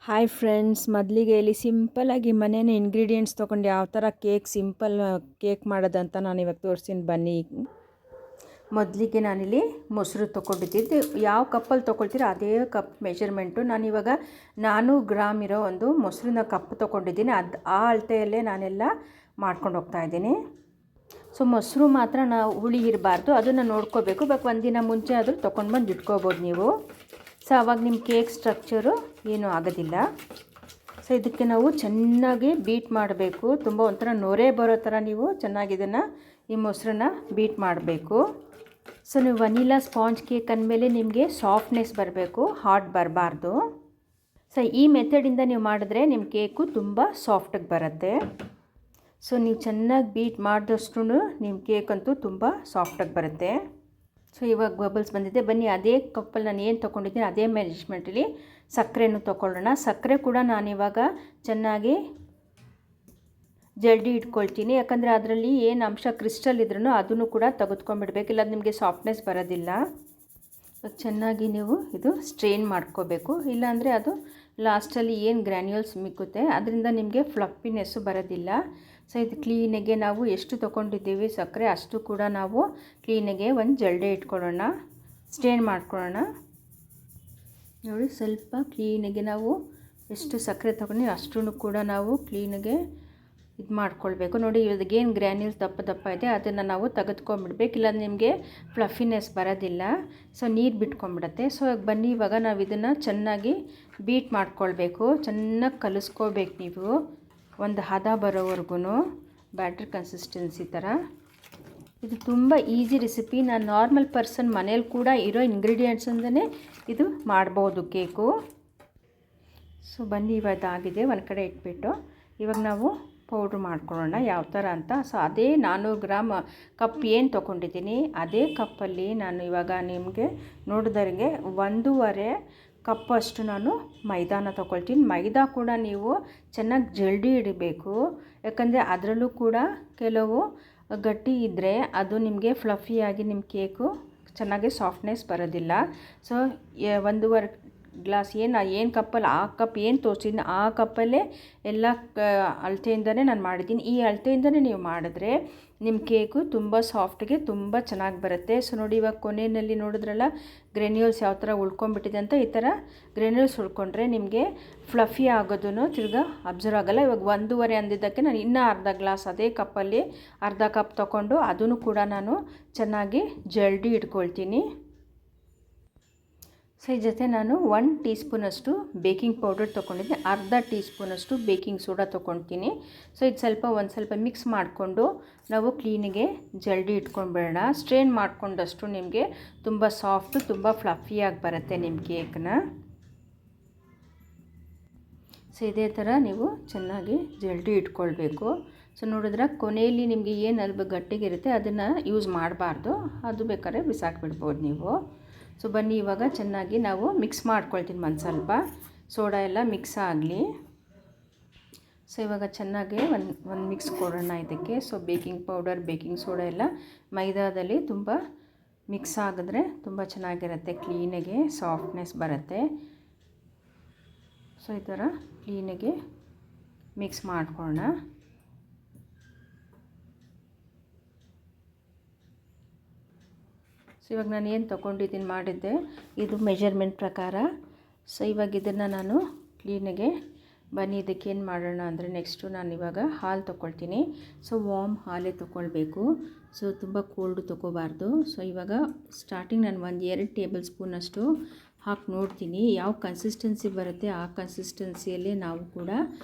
Hi friends, ಮೊದಲಿಗೆ ಇಲ್ಲಿ ಸಿಂಪಲ್ಲಾಗಿ ಮನೇನ ಇಂಗ್ರೀಡಿಯೆಂಟ್ಸ್ ತೊಗೊಂಡು ಯಾವ ಥರ ಸಿಂಪಲ್ ಕೇಕ್ ಮಾಡೋದಂತ ನಾನು ಇವಾಗ ತೋರಿಸ್ತೀನಿ ಬನ್ನಿ. ಮೊದಲಿಗೆ ನಾನಿಲ್ಲಿ ಮೊಸರು ತೊಗೊಂಡಿದ್ದೆ. ಯಾವ ಕಪ್ಪಲ್ಲಿ ತೊಗೊಳ್ತೀರೋ ಅದೇ ಕಪ್ ಮೆಷರ್ಮೆಂಟು. ನಾನಿವಾಗ 400 ಗ್ರಾಮ್ ಇರೋ ಒಂದು ಮೊಸರಿನ ಕಪ್ ತೊಗೊಂಡಿದ್ದೀನಿ. ಆ ಅಳತೆಯಲ್ಲೇ ನಾನೆಲ್ಲ ಮಾಡ್ಕೊಂಡು ಹೋಗ್ತಾಯಿದ್ದೀನಿ. ಸೊ ಮೊಸರು ಮಾತ್ರ ನಾವು ಹುಳಿ ಇರಬಾರ್ದು, ಅದನ್ನು ನೋಡ್ಕೋಬೇಕು. ಬೇಕು ಒಂದಿನ ಮುಂಚೆ ಆದರೂ ತೊಗೊಂಡು ಬಂದು ಇಟ್ಕೋಬೋದು ನೀವು. ಸೊ ಆವಾಗ ನಿಮ್ಮ ಕೇಕ್ ಸ್ಟ್ರಕ್ಚರು ಏನೂ ಆಗೋದಿಲ್ಲ. ಸೊ ಇದಕ್ಕೆ ನಾವು ಚೆನ್ನಾಗಿ ಬೀಟ್ ಮಾಡಬೇಕು. ತುಂಬ ಒಂಥರ ನೊರೆ ಬರೋ ಥರ ನೀವು ಚೆನ್ನಾಗಿ ಇದನ್ನು ಈ ಮೊಸರನ್ನ ಬೀಟ್ ಮಾಡಬೇಕು. ಸೊ ನೀವು ವನಿಲಾ ಸ್ಪಾಂಜ್ ಕೇಕ್ ಅಂದಮೇಲೆ ನಿಮಗೆ ಸಾಫ್ಟ್ನೆಸ್ ಬರಬೇಕು, ಹಾರ್ಡ್ ಬರಬಾರ್ದು. ಸೊ ಈ ಮೆಥಡಿಂದ ನೀವು ಮಾಡಿದ್ರೆ ನಿಮ್ಮ ಕೇಕು ತುಂಬ ಸಾಫ್ಟಾಗಿ ಬರುತ್ತೆ. ಸೊ ನೀವು ಚೆನ್ನಾಗಿ ಬೀಟ್ ಮಾಡಿದಷ್ಟು ನಿಮ್ಮ ಕೇಕ್ ಅಂತೂ ತುಂಬ ಸಾಫ್ಟಾಗಿ ಬರುತ್ತೆ. ಸೊ ಇವಾಗ ಬಬಲ್ಸ್ ಬಂದಿದೆ. ಬನ್ನಿ ಅದೇ ಕಪ್ಪಲ್ಲಿ ನಾನು ಏನು ತೊಗೊಂಡಿದ್ದೀನಿ ಅದೇ ಮೆಜರ್ಮೆಂಟಲ್ಲಿ ಸಕ್ಕರೆನೂ ತೊಗೊಳ್ಳೋಣ. ಸಕ್ಕರೆ ಕೂಡ ನಾನಿವಾಗ ಚೆನ್ನಾಗಿ ಜಲ್ದಿ ಇಟ್ಕೊಳ್ತೀನಿ. ಯಾಕಂದರೆ ಅದರಲ್ಲಿ ಏನು ಅಂಶ ಕ್ರಿಸ್ಟಲ್ ಇದ್ರೂ ಅದನ್ನು ಕೂಡ ತೆಗೆದುಕೊಂಡ್ಬಿಡ್ಬೇಕು, ಇಲ್ಲ ನಿಮಗೆ ಸಾಫ್ಟ್ನೆಸ್ ಬರೋದಿಲ್ಲ. ಚೆನ್ನಾಗಿ ನೀವು ಇದು ಸ್ಟ್ರೈನ್ ಮಾಡ್ಕೋಬೇಕು, ಇಲ್ಲಾಂದರೆ ಅದು ಲಾಸ್ಟಲ್ಲಿ ಏನು ಗ್ರ್ಯಾನ್ಯೂಲ್ಸ್ ಮಿಕ್ಕುತ್ತೆ ಅದರಿಂದ ನಿಮಗೆ ಫ್ಲಫಿನೆಸ್ಸು ಬರೋದಿಲ್ಲ. ಸೊ ಇದು ಕ್ಲೀನಾಗೆ ನಾವು ಎಷ್ಟು ತೊಗೊಂಡಿದ್ದೀವಿ ಸಕ್ಕರೆ ಅಷ್ಟು ಕೂಡ ನಾವು ಕ್ಲೀನಾಗೆ ಒಂದು ಜಲ್ಡೆ ಇಟ್ಕೊಳ್ಳೋಣ, ಸ್ಟ್ರೈನ್ ಮಾಡ್ಕೊಳ್ಳೋಣ. ನೋಡಿ, ಸ್ವಲ್ಪ ಕ್ಲೀನಾಗೆ ನಾವು ಎಷ್ಟು ಸಕ್ಕರೆ ತೊಗೊಂಡು ಅಷ್ಟೂ ಕೂಡ ನಾವು ಕ್ಲೀನಾಗೆ ಇದು ಮಾಡ್ಕೊಳ್ಬೇಕು. ನೋಡಿ, ಇವಾಗೇನು ಗ್ರ್ಯಾನ್ಯೂಲ್ಸ್ ದಪ್ಪ ದಪ್ಪ ಇದೆ ಅದನ್ನು ನಾವು ತೆಗೆದುಕೊಂಡ್ಬಿಡ್ಬೇಕು, ಇಲ್ಲ ನಿಮಗೆ ಫ್ಲಫಿನೆಸ್ ಬರೋದಿಲ್ಲ. ಸೊ ನೀರು ಬಿಟ್ಕೊಂಡ್ಬಿಡುತ್ತೆ. ಸೊ ಬನ್ನಿ ಇವಾಗ ನಾವು ಇದನ್ನು ಚೆನ್ನಾಗಿ ಬೀಟ್ ಮಾಡ್ಕೊಳ್ಬೇಕು, ಚೆನ್ನಾಗಿ ಕಲಿಸ್ಕೋಬೇಕು ನೀವು ಒಂದು ಹದ ಬರೋವರೆಗೂ, ಬ್ಯಾಟ್ರ್ ಕನ್ಸಿಸ್ಟೆನ್ಸಿ ಥರ. ಇದು ತುಂಬ ಈಸಿ ರೆಸಿಪಿ. ನಾನು ನಾರ್ಮಲ್ ಪರ್ಸನ್ ಮನೇಲಿ ಕೂಡ ಇರೋ ಇಂಗ್ರೀಡಿಯೆಂಟ್ಸಿಂದನೇ ಇದು ಮಾಡ್ಬೋದು ಕೇಕು. ಸೊ ಬನ್ನಿ ಇವಾಗ ಆಗಿದೆ, ಒಂದು ಕಡೆ ಇಟ್ಬಿಟ್ಟು ಇವಾಗ ನಾವು ಪೌಡ್ರ್ ಮಾಡ್ಕೊಳ್ಳೋಣ ಯಾವ ಥರ ಅಂತ. ಸೊ ಅದೇ 400 ಗ್ರಾಮ್ ಕಪ್ ಏನು ತೊಗೊಂಡಿದ್ದೀನಿ ಅದೇ ಕಪ್ಪಲ್ಲಿ ನಾನು ಇವಾಗ ನಿಮಗೆ ನೋಡಿದವರಿಗೆ 1.5 ಕಪ್ಪಷ್ಟು ನಾನು ಮೈದಾನ ತೊಗೊಳ್ತೀನಿ. ಮೈದಾ ಕೂಡ ನೀವು ಚೆನ್ನಾಗಿ ಜಲ್ಡಿ ಇಡಬೇಕು, ಯಾಕಂದರೆ ಅದರಲ್ಲೂ ಕೂಡ ಕೆಲವು ಗಟ್ಟಿ ಇದ್ದರೆ ಅದು ನಿಮಗೆ ಫ್ಲಫಿಯಾಗಿ ನಿಮ್ಮ ಕೇಕು ಚೆನ್ನಾಗಿ ಸಾಫ್ಟ್ನೆಸ್ ಬರೋದಿಲ್ಲ. ಸೊ 1.5 ಗ್ಲಾಸ್ ಏನು ಕಪ್ಪಲ್ಲಿ ಆ ಕಪ್ ಏನು ತೋರಿಸಿದ್ದೀನಿ ಆ ಕಪ್ಪಲ್ಲೇ ಎಲ್ಲ ಅಳತೆಯಿಂದನೇ ನಾನು ಮಾಡಿದ್ದೀನಿ. ಈ ಅಳತೆಯಿಂದನೇ ನೀವು ಮಾಡಿದ್ರೆ ನಿಮ್ಮ ಕೇಕು ತುಂಬ ಸಾಫ್ಟ್ಗೆ ತುಂಬ ಚೆನ್ನಾಗಿ ಬರುತ್ತೆ. ಸೊ ನೋಡಿ, ಇವಾಗ ಕೊನೆಯಲ್ಲಿ ನೋಡಿದ್ರಲ್ಲ ಗ್ರೆನ್ಯೂಲ್ಸ್ ಯಾವ ಥರ ಉಳ್ಕೊಂಡ್ಬಿಟ್ಟಿದೆ ಅಂತ. ಈ ಥರ ಗ್ರೆನ್ಯೂಲ್ಸ್ ಉಳ್ಕೊಂಡ್ರೆ ನಿಮಗೆ ಫ್ಲಫಿ ಆಗೋದನ್ನು ತಿರ್ಗಾ ಅಬ್ಸರ್ವ್ ಆಗೋಲ್ಲ. ಇವಾಗ 1.5 ಅಂದಿದ್ದಕ್ಕೆ ನಾನು ಇನ್ನೂ ಅರ್ಧ ಗ್ಲಾಸ್ ಅದೇ ಕಪ್ಪಲ್ಲಿ ಅರ್ಧ ಕಪ್ ತೊಗೊಂಡು ಅದನ್ನು ಕೂಡ ನಾನು ಚೆನ್ನಾಗಿ ಜಲ್ಡಿ ಇಟ್ಕೊಳ್ತೀನಿ. ಸೊ ಈ ಜೊತೆ ನಾನು 1 ಟೀ ಸ್ಪೂನಷ್ಟು ಬೇಕಿಂಗ್ ಪೌಡರ್ ತೊಗೊಂಡಿದ್ದೆ, ಅರ್ಧ ಟೀ ಸ್ಪೂನಷ್ಟು ಬೇಕಿಂಗ್ ಸೋಡಾ ತೊಗೊಳ್ತೀನಿ. ಸೊ ಇದು ಒಂದು ಸ್ವಲ್ಪ ಮಿಕ್ಸ್ ಮಾಡಿಕೊಂಡು ನಾವು ಕ್ಲೀನಿಗೆ ಜಲ್ಡಿ ಇಟ್ಕೊಂಡ್ಬಿಡೋಣ. ಸ್ಟ್ರೈನ್ ಮಾಡ್ಕೊಂಡಷ್ಟು ನಿಮಗೆ ತುಂಬ ಸಾಫ್ಟು ತುಂಬ ಫ್ಲಫಿಯಾಗಿ ಬರುತ್ತೆ ನಿಮ್ಮ ಕೇಕ್ನ. ಸೊ ಇದೇ ಥರ ನೀವು ಚೆನ್ನಾಗಿ ಜಲ್ಡಿ ಇಟ್ಕೊಳ್ಬೇಕು. ಸೊ ನೋಡಿದ್ರೆ ಕೊನೆಯಲ್ಲಿ ನಿಮಗೆ ಏನು ಅಲ್ಲಿ ಗಟ್ಟಿಗಿರುತ್ತೆ ಅದನ್ನು ಯೂಸ್ ಮಾಡಬಾರ್ದು, ಅದು ಬೇಕಾದ್ರೆ ಬಿಸಾಕಿಬಿಡ್ಬೋದು ನೀವು. ಸೊ ಬನ್ನಿ ಇವಾಗ ಚೆನ್ನಾಗಿ ನಾವು ಮಿಕ್ಸ್ ಮಾಡ್ಕೊಳ್ತೀನಿ, ಒಂದು ಸ್ವಲ್ಪ ಸೋಡಾ ಎಲ್ಲ ಮಿಕ್ಸ್ ಆಗಲಿ. ಸೊ ಇವಾಗ ಚೆನ್ನಾಗಿ ಒಂದು ಮಿಕ್ಸ್ ಕೊಡೋಣ ಇದಕ್ಕೆ. So baking powder baking soda ಎಲ್ಲ ಮೈದಾದಲ್ಲಿ ತುಂಬ ಮಿಕ್ಸ್ ಆಗಿದ್ರೆ ತುಂಬ ಚೆನ್ನಾಗಿರುತ್ತೆ, ಕ್ಲೀನಾಗೆ ಸಾಫ್ಟ್ನೆಸ್ ಬರುತ್ತೆ. ಸೊ ಈ ಥರ ಕ್ಲೀನಾಗೆ ಮಿಕ್ಸ್ ಮಾಡ್ಕೊಳ್ಳೋಣ. ಸೊ ಇವಾಗ ನಾನು ಏನು ತೊಗೊಂಡಿದ್ದೀನಿ ಮಾಡಿದ್ದೆ ಇದು ಮೆಜರ್ಮೆಂಟ್ ಪ್ರಕಾರ. ಸೊ ಇವಾಗ ಇದನ್ನು ನಾನು ಕ್ಲೀನಾಗೆ ಬನ್ನಿ ಇದಕ್ಕೆ ಏನು ಮಾಡೋಣ ಅಂದರೆ ನೆಕ್ಸ್ಟು ನಾನು ಇವಾಗ ಹಾಲು ತೊಗೊಳ್ತೀನಿ. ಸೊ ವಾರ್ಮ್ ಹಾಲೇ ತೊಗೊಳ್ಬೇಕು, ಸೊ ತುಂಬ ಕೋಲ್ಡು ತೊಗೋಬಾರ್ದು. ಸೊ ಇವಾಗ ಸ್ಟಾರ್ಟಿಂಗ್ ನಾನು 2 ಟೇಬಲ್ ಸ್ಪೂನಷ್ಟು ಹಾಕಿ ನೋಡ್ತೀನಿ ಯಾವ ಕನ್ಸಿಸ್ಟೆನ್ಸಿ ಬರುತ್ತೆ ಆ ಕನ್ಸಿಸ್ಟೆನ್ಸಿಯಲ್ಲೇ ನಾವು ಕೂಡ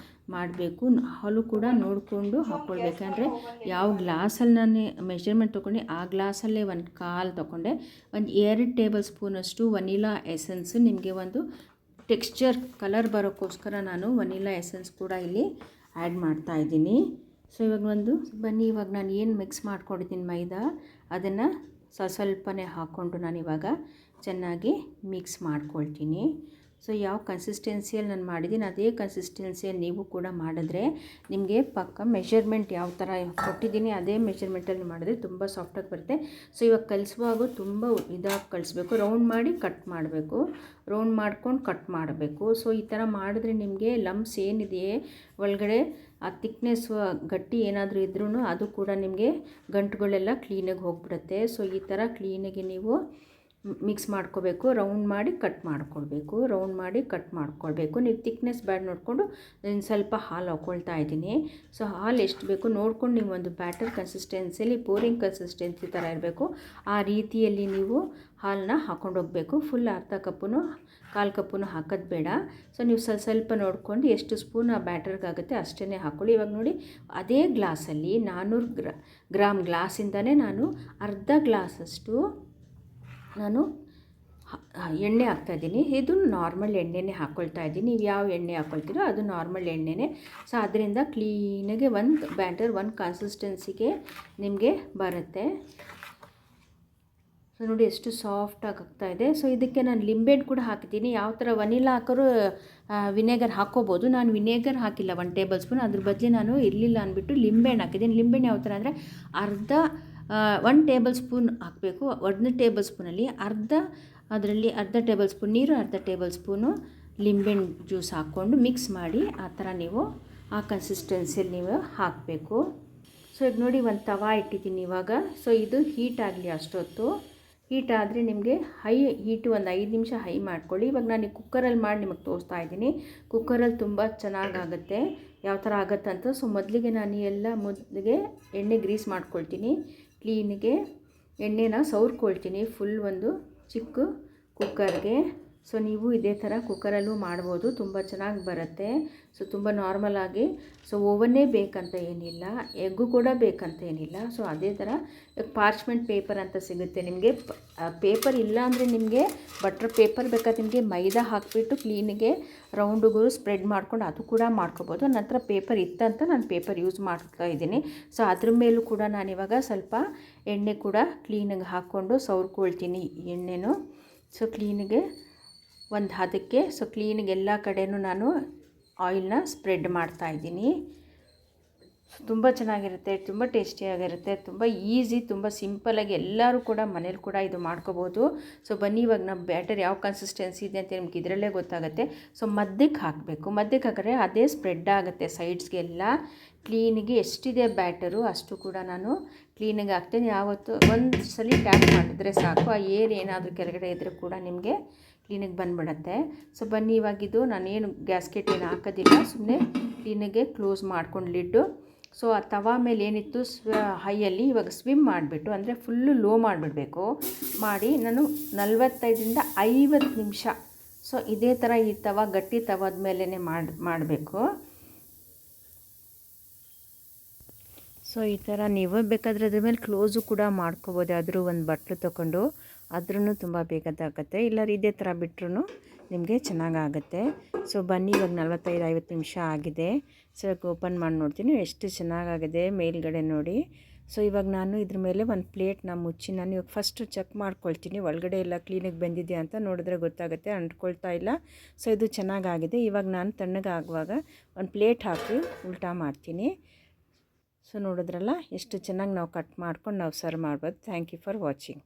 ಮಾಡಬೇಕು. ಹಾಲು ಕೂಡ ನೋಡಿಕೊಂಡು ಹಾಕ್ಕೊಳ್ಬೇಕಂದ್ರೆ ಯಾವ ಗ್ಲಾಸಲ್ಲಿ ನಾನು ಮೆಷರ್ಮೆಂಟ್ ತೊಗೊಂಡು ಆ ಗ್ಲಾಸಲ್ಲೇ 1/4 ತೊಗೊಂಡೆ. 2 ಟೇಬಲ್ ಸ್ಪೂನಷ್ಟು ವನಿಲಾ ಎಸೆನ್ಸು, ನಿಮಗೆ ಒಂದು ಟೆಕ್ಸ್ಚರ್ ಕಲರ್ ಬರೋಕ್ಕೋಸ್ಕರ ನಾನು ವನಿಲಾ ಎಸೆನ್ಸ್ ಕೂಡ ಇಲ್ಲಿ ಆ್ಯಡ್ ಮಾಡ್ತಾಯಿದ್ದೀನಿ. ಸೊ ಬನ್ನಿ ಇವಾಗ ನಾನು ಏನು ಮಿಕ್ಸ್ ಮಾಡ್ಕೊಂಡಿದ್ದೀನಿ ಮೈದಾ ಅದನ್ನು ಸ್ವಲ್ಪನೇ ಹಾಕ್ಕೊಂಡು ನಾನಿವಾಗ ಚೆನ್ನಾಗಿ ಮಿಕ್ಸ್ ಮಾಡ್ಕೊಳ್ತೀನಿ. ಸೊ ಯಾವ ಕನ್ಸಿಸ್ಟೆನ್ಸಿಯಲ್ಲಿ ನಾನು ಮಾಡಿದ್ದೀನಿ ಅದೇ ಕನ್ಸಿಸ್ಟೆನ್ಸಿಯಲ್ಲಿ ನೀವು ಕೂಡ ಮಾಡಿದ್ರೆ ನಿಮಗೆ ಪಕ್ಕ ಮೆಷರ್ಮೆಂಟ್ ಯಾವ ಥರ ಕೊಟ್ಟಿದ್ದೀನಿ ಅದೇ ಮೆಷರ್ಮೆಂಟಲ್ಲಿ ಮಾಡಿದ್ರೆ ತುಂಬ ಸಾಫ್ಟಾಗಿ ಬರುತ್ತೆ. ಸೊ ಇವಾಗ ಕಲಿಸುವಾಗ ತುಂಬ ಇದಾಗಿ ಕಲಿಸ್ಬೇಕು, ರೌಂಡ್ ಮಾಡಿ ಕಟ್ ಮಾಡಬೇಕು, ರೌಂಡ್ ಮಾಡ್ಕೊಂಡು ಕಟ್ ಮಾಡಬೇಕು. ಸೊ ಈ ಥರ ಮಾಡಿದ್ರೆ ನಿಮಗೆ ಲಮ್ಸ್ ಏನಿದೆಯೇ ಒಳಗಡೆ ಆ ತಿಕ್ನೆಸ್ ಗಟ್ಟಿ ಏನಾದರೂ ಇದ್ರೂ ಅದು ಕೂಡ ನಿಮಗೆ ಗಂಟುಗಳೆಲ್ಲ ಕ್ಲೀನಾಗಿ ಹೋಗಿಬಿಡುತ್ತೆ. ಸೊ ಈ ಥರ ಕ್ಲೀನಾಗಿ ನೀವು ಮಿಕ್ಸ್ ಮಾಡ್ಕೋಬೇಕು, ರೌಂಡ್ ಮಾಡಿ ಕಟ್ ಮಾಡ್ಕೊಳ್ಬೇಕು, ರೌಂಡ್ ಮಾಡಿ ಕಟ್ ಮಾಡ್ಕೊಳ್ಬೇಕು. ನೀವು ತಿಕ್ನೆಸ್ ಬ್ಯಾಡ್ ನೋಡಿಕೊಂಡು ನಾನು ಸ್ವಲ್ಪ ಹಾಲು ಹಾಕ್ಕೊಳ್ತಾ ಇದ್ದೀನಿ. ಸೊ ಹಾಲು ಎಷ್ಟು ಬೇಕು ನೋಡ್ಕೊಂಡು ನೀವು ಒಂದು ಬ್ಯಾಟರ್ ಕನ್ಸಿಸ್ಟೆನ್ಸಿಯಲ್ಲಿ ಪೋರಿಂಗ್ ಕನ್ಸಿಸ್ಟೆನ್ಸಿ ಥರ ಇರಬೇಕು ಆ ರೀತಿಯಲ್ಲಿ ನೀವು ಹಾಲನ್ನ ಹಾಕ್ಕೊಂಡೋಗ್ಬೇಕು. ಫುಲ್ ಅರ್ಧ ಕಪ್ಪು ಕಾಲು ಕಪ್ಪು ಹಾಕೋದು ಬೇಡ. ಸೊ ನೀವು ಸ್ವಲ್ಪ ನೋಡ್ಕೊಂಡು ಎಷ್ಟು ಸ್ಪೂನ್ ಆ ಬ್ಯಾಟರ್ಗಾಗುತ್ತೆ ಅಷ್ಟೇ ಹಾಕ್ಕೊಳ್ಳಿ. ಇವಾಗ ನೋಡಿ ಅದೇ ಗ್ಲಾಸಲ್ಲಿ 400 ಗ್ರಾಮ್ ಗ್ಲಾಸಿಂದನೇ ನಾನು ಅರ್ಧ ಗ್ಲಾಸಷ್ಟು ನಾನು ಎಣ್ಣೆ ಹಾಕ್ತಾಯಿದ್ದೀನಿ. ಇದು ನಾರ್ಮಲ್ ಎಣ್ಣೆನೇ ಹಾಕ್ಕೊಳ್ತಾ ಇದ್ದೀನಿ. ನೀವು ಯಾವ ಎಣ್ಣೆ ಹಾಕ್ಕೊಳ್ತೀರೋ ಅದು ನಾರ್ಮಲ್ ಎಣ್ಣೆನೇ. ಸೊ ಅದರಿಂದ ಕ್ಲೀನಾಗಿ ಒಂದು ಬ್ಯಾಟರ್ ಒಂದು ಕನ್ಸಿಸ್ಟೆನ್ಸಿಗೆ ನಿಮಗೆ ಬರುತ್ತೆ. ಸೊ ನೋಡಿ ಎಷ್ಟು ಸಾಫ್ಟಾಗಿ ಆಗ್ತಾಯಿದೆ. ಸೊ ಇದಕ್ಕೆ ನಾನು ಲಿಂಬೆಹಣ್ಣು ಕೂಡ ಹಾಕಿದ್ದೀನಿ. ಯಾವ ಥರ ವನಿಲಾ ಹಾಕೋರು ವಿನೆಗರ್ ಹಾಕ್ಕೋಬೋದು. ನಾನು ವಿನೆಗರ್ ಹಾಕಿಲ್ಲ 1 ಟೇಬಲ್ ಸ್ಪೂನ್, ಅದ್ರ ಬದಲು ನಾನು ಇರಲಿಲ್ಲ ಅಂದ್ಬಿಟ್ಟು ಲಿಂಬೆಹಣ್ಣು ಹಾಕಿದ್ದೀನಿ. ಲಿಂಬೆಹಣ್ಣು ಯಾವ ಥರ ಅಂದರೆ 1 ಟೇಬಲ್ ಸ್ಪೂನ್ ಹಾಕಬೇಕು. 1 ಟೇಬಲ್ ಸ್ಪೂನಲ್ಲಿ ಅದರಲ್ಲಿ ಅರ್ಧ ಟೇಬಲ್ ಸ್ಪೂನ್ ನೀರು, ಅರ್ಧ ಟೇಬಲ್ ಸ್ಪೂನು ಲಿಂಬೆಹಣ್ಣು ಜ್ಯೂಸ್ ಹಾಕ್ಕೊಂಡು ಮಿಕ್ಸ್ ಮಾಡಿ ಆ ಥರ ನೀವು ಆ ಕನ್ಸಿಸ್ಟೆನ್ಸಿಯಲ್ಲಿ ನೀವು ಹಾಕಬೇಕು. ಸೊ ಈಗ ನೋಡಿ ಒಂದು ತವಾ ಇಟ್ಟಿದ್ದೀನಿ ಇವಾಗ. ಸೊ ಇದು ಹೀಟ್ ಆಗಲಿ ಅಷ್ಟೊತ್ತು. ಹೀಟ್ ಆದರೆ ನಿಮಗೆ ಹೈ ಹೀಟು ಒಂದು 5 ನಿಮಿಷ ಹೈ ಮಾಡ್ಕೊಳ್ಳಿ. ಇವಾಗ ನಾನು ಈ ಕುಕ್ಕರಲ್ಲಿ ಮಾಡಿ ನಿಮಗೆ ತೋರಿಸ್ತಾ ಇದ್ದೀನಿ. ಕುಕ್ಕರಲ್ಲಿ ತುಂಬ ಚೆನ್ನಾಗಾಗುತ್ತೆ, ಯಾವ ಥರ ಆಗುತ್ತಂತ. ಸೊ ಮೊದಲಿಗೆ ನಾನು ಮೊದಲಿಗೆ ಎಣ್ಣೆ ಗ್ರೀಸ್ ಮಾಡ್ಕೊಳ್ತೀನಿ. ಕ್ಲೀನಿಗೆ ಎಣ್ಣೆನ ಸವರ್ಕೊಳ್ತೀನಿ ಫುಲ್ ಒಂದು ಚಿಕ್ಕ ಕುಕ್ಕರ್ಗೆ. ಸೊ ನೀವು ಇದೇ ಥರ ಕುಕ್ಕರಲ್ಲೂ ಮಾಡ್ಬೋದು, ತುಂಬ ಚೆನ್ನಾಗಿ ಬರುತ್ತೆ. ಸೊ ತುಂಬ ನಾರ್ಮಲಾಗಿ. ಸೊ ಓವನ್ನೇ ಬೇಕಂತ ಏನಿಲ್ಲ, ಎಗ್ಗು ಕೂಡ ಬೇಕಂತ ಏನಿಲ್ಲ. ಸೊ ಅದೇ ಥರ ಪಾರ್ಚ್ಮೆಂಟ್ ಪೇಪರ್ ಅಂತ ಸಿಗುತ್ತೆ ನಿಮಗೆ. ಪೇಪರ್ ಇಲ್ಲ ಅಂದರೆ ನಿಮಗೆ ಬಟರ್ ಪೇಪರ್ ಬೇಕಾದ್ರೆ ನಿಮಗೆ ಮೈದಾ ಹಾಕಿಬಿಟ್ಟು ಕ್ಲೀನಿಗೆ ರೌಂಡುಗಳು ಸ್ಪ್ರೆಡ್ ಮಾಡ್ಕೊಂಡು ಅದು ಕೂಡ ಮಾಡ್ಕೋಬೋದು. ನಂತರ ಪೇಪರ್ ಇತ್ತಂತ ನಾನು ಪೇಪರ್ ಯೂಸ್ ಮಾಡ್ತಾ ಇದ್ದೀನಿ. ಸೊ ಅದ್ರ ಮೇಲೂ ಕೂಡ ನಾನಿವಾಗ ಸ್ವಲ್ಪ ಎಣ್ಣೆ ಕೂಡ ಕ್ಲೀನಾಗಿ ಹಾಕ್ಕೊಂಡು ಸವರ್ಕೊಳ್ತೀನಿ ಎಣ್ಣೆನೂ. ಸೊ ಕ್ಲೀನಿಗೆ ಒಂದು ಹದಕ್ಕೆ. ಸೊ ಕ್ಲೀನಿಗೆ ಎಲ್ಲ ಕಡೆಯೂ ನಾನು ಆಯಿಲ್ನ ಸ್ಪ್ರೆಡ್ ಮಾಡ್ತಾಯಿದ್ದೀನಿ. ತುಂಬ ಚೆನ್ನಾಗಿರುತ್ತೆ, ತುಂಬ ಟೇಸ್ಟಿಯಾಗಿರುತ್ತೆ, ತುಂಬ ಈಸಿ, ತುಂಬ ಸಿಂಪಲಾಗಿ ಎಲ್ಲರೂ ಕೂಡ ಮನೇಲಿ ಕೂಡ ಇದು ಮಾಡ್ಕೋಬೋದು. ಸೊ ಬನ್ನಿ ಇವಾಗ ನಮ್ಮ ಬ್ಯಾಟರ್ ಯಾವ ಕನ್ಸಿಸ್ಟೆನ್ಸಿ ಇದೆ ಅಂತ ನಿಮ್ಗೆ ಇದರಲ್ಲೇ ಗೊತ್ತಾಗುತ್ತೆ. ಸೊ ಮಧ್ಯಕ್ಕೆ ಹಾಕಬೇಕು, ಮಧ್ಯಕ್ಕೆ ಹಾಕಿದ್ರೆ ಅದೇ ಸ್ಪ್ರೆಡ್ ಆಗುತ್ತೆ ಸೈಡ್ಸ್ಗೆಲ್ಲ. ಕ್ಲೀನಿಗೆ ಎಷ್ಟಿದೆ ಬ್ಯಾಟರು ಅಷ್ಟು ಕೂಡ ನಾನು ಕ್ಲೀನಿಗೆ ಹಾಕ್ತೇನೆ. ಯಾವತ್ತು ಒಂದು ಸಲ ಟ್ಯಾಪ್ ಮಾಡಿದ್ರೆ ಸಾಕು, ಆ ಏರ್ ಏನಾದರೂ ಕೆಳಗಡೆ ಇದ್ದರೂ ಕೂಡ ನಿಮಗೆ ಕ್ಲೀನಿಗೆ ಬಂದುಬಿಡತ್ತೆ. ಸೊ ಬನ್ನಿ ಇವಾಗಿದು ನಾನೇನು ಗ್ಯಾಸ್ಕೆಟ್ ಏನು ಹಾಕೋದಿಲ್ಲ, ಸುಮ್ಮನೆ ಕ್ಲೀನಿಗೆ ಕ್ಲೋಸ್ ಮಾಡ್ಕೊಂಡು ಲಿಡ್ಡು. ಸೊ ಆ ತವಾ ಮೇಲೆ ಏನಿತ್ತು ಹೈಯಲ್ಲಿ ಇವಾಗ ಸ್ವಿಮ್ ಮಾಡಿಬಿಟ್ಟು ಅಂದರೆ ಫುಲ್ಲು ಲೋ ಮಾಡಿಬಿಡಬೇಕು. ಮಾಡಿ ನಾನು 45-50 ನಿಮಿಷ ಸೊ ಇದೇ ಥರ ಈ ತವಾ ಗಟ್ಟಿ ತವಾದ ಮೇಲೇ ಮಾಡಬೇಕು. ಸೊ ಈ ಥರ ನೀವು ಬೇಕಾದರೆ ಅದ್ರ ಮೇಲೆ ಕ್ಲೋಸು ಕೂಡ ಮಾಡ್ಕೋಬೋದು. ಆದರೂ ಒಂದು ಬಟ್ಲು ತೊಗೊಂಡು ಆದ್ರೂ ತುಂಬ ಬೇಗದಾಗುತ್ತೆ. ಇಲ್ಲಾರ ಇದೇ ಥರ ಬಿಟ್ರೂ ನಿಮಗೆ ಚೆನ್ನಾಗಾಗುತ್ತೆ. ಸೊ ಬನ್ನಿ ಇವಾಗ 45-50 ನಿಮಿಷ ಆಗಿದೆ. ಸೊ ಇವಾಗ ಓಪನ್ ಮಾಡಿ ನೋಡ್ತೀನಿ ಎಷ್ಟು ಚೆನ್ನಾಗಾಗಿದೆ ಮೇಲ್ಗಡೆ ನೋಡಿ. ಸೊ ಇವಾಗ ನಾನು ಇದ್ರ ಮೇಲೆ ಒಂದು ಪ್ಲೇಟ್ನ ಮುಚ್ಚಿ ನಾನು ಇವಾಗ ಫಸ್ಟು ಚೆಕ್ ಮಾಡ್ಕೊಳ್ತೀನಿ ಒಳಗಡೆ ಎಲ್ಲ ಕ್ಲೀನಾಗಿ ಬೆಂದಿದೆ ಅಂತ. ನೋಡಿದ್ರೆ ಗೊತ್ತಾಗುತ್ತೆ, ಅಂಟ್ಕೊಳ್ತಾ ಇಲ್ಲ. ಸೊ ಇದು ಚೆನ್ನಾಗಾಗಿದೆ. ಇವಾಗ ನಾನು ತಣ್ಣಗಾಗುವಾಗ ಒಂದು ಪ್ಲೇಟ್ ಹಾಕಿ ಉಲ್ಟಾ ಮಾಡ್ತೀನಿ. ಸೊ ನೋಡಿದ್ರಲ್ಲ ಎಷ್ಟು ಚೆನ್ನಾಗಿ ನಾವು ಕಟ್ ಮಾಡ್ಕೊಂಡು ನಾವು ಸರ್ವ್ ಮಾಡ್ಬೋದು. Thank you for watching.